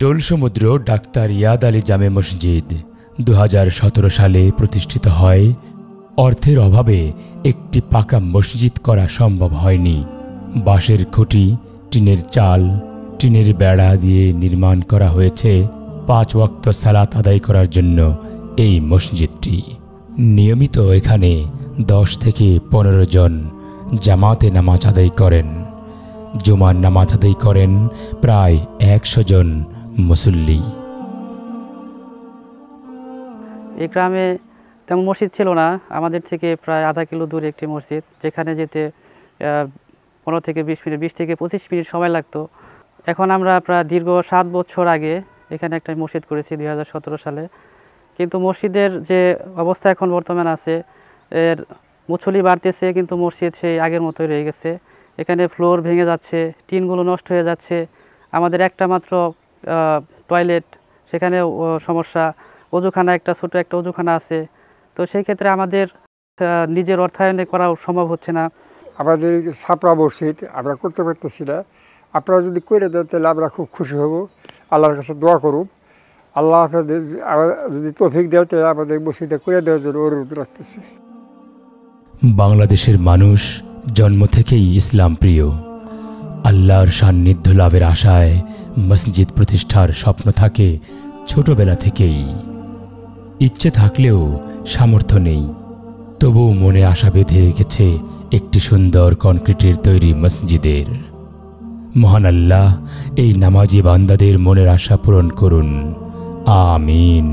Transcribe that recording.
ডোল সমুদ্র ডাক্তার ইয়াদ আলী জামে মসজিদ 2017 সালে প্রতিষ্ঠিত হয়। অর্থের অভাবে একটি পাকা মসজিদ করা সম্ভব হয়নি। বাঁশের খুঁটি, টিনের চাল, টিনের বেড়া দিয়ে নির্মাণ করা হয়েছে 5 ওয়াক্ত সালাত আদায় করার জন্য এই মসজিদটি। নিয়মিত এখানে 10 থেকে 15 জন জামাতে নামাজ আদায় করেন। জুমার নামাজ আদায় করেন প্রায় 100 জন মুসল্লি। এই গ্রামে তেমন মসজিদ ছিল না। আমাদের থেকে প্রায় আধা কিলো দূরে একটি মসজিদ, যেখানে যেতে 15 থেকে 20 মিনিট, 20 থেকে 25 মিনিট সময় লাগতো। এখন আমরা প্রায় দীর্ঘ 7 বছর আগে এখানে একটা মসজিদ করেছি 2017 সালে। কিন্তু মসজিদের যে অবস্থা এখন বর্তমান আছে, এর মুছলি বাড়তেছে, কিন্তু মসজিদ সেই আগের মতোই রয়ে গেছে। এখানে ফ্লোর ভেঙে যাচ্ছে, টিনগুলো নষ্ট হয়ে যাচ্ছে। আমাদের একটা মাত্র টয়লেট, সেখানে সমস্যা। অজুখানা, ছোট একটা অজুখানা আছে। তো সেই ক্ষেত্রে আমাদের নিজের অর্থায়নে করা সম্ভব হচ্ছে না। আমাদের ছাপড়া মসজিদ আমরা করতে পারতেছি না। আপনারা যদি করে দেন তাহলে আমরা খুব খুশি হব। আল্লাহর কাছে দোয়া করুন, আল্লাহ আপনাদের যদি তৌফিক দেয় তাহলে আমাদের মসজিদটা করে দেওয়ার জন্য অনুরোধ রাখতেছি। বাংলাদেশের মানুষ জন্ম থেকেই ইসলাম প্রিয়। আল্লাহর সান্নিধ্য লাভের আশায় মসজিদ প্রতিষ্ঠার স্বপ্ন থাকে ছোটবেলা থেকেই। ইচ্ছে থাকলেও সামর্থ্য নেই, তবুও মনে আশা বেঁধে রেখেছে একটি সুন্দর কনক্রিটের তৈরি মসজিদের। মহান আল্লাহ এই নামাজি বান্দাদের মনের আশা পূরণ করুন, আমিন।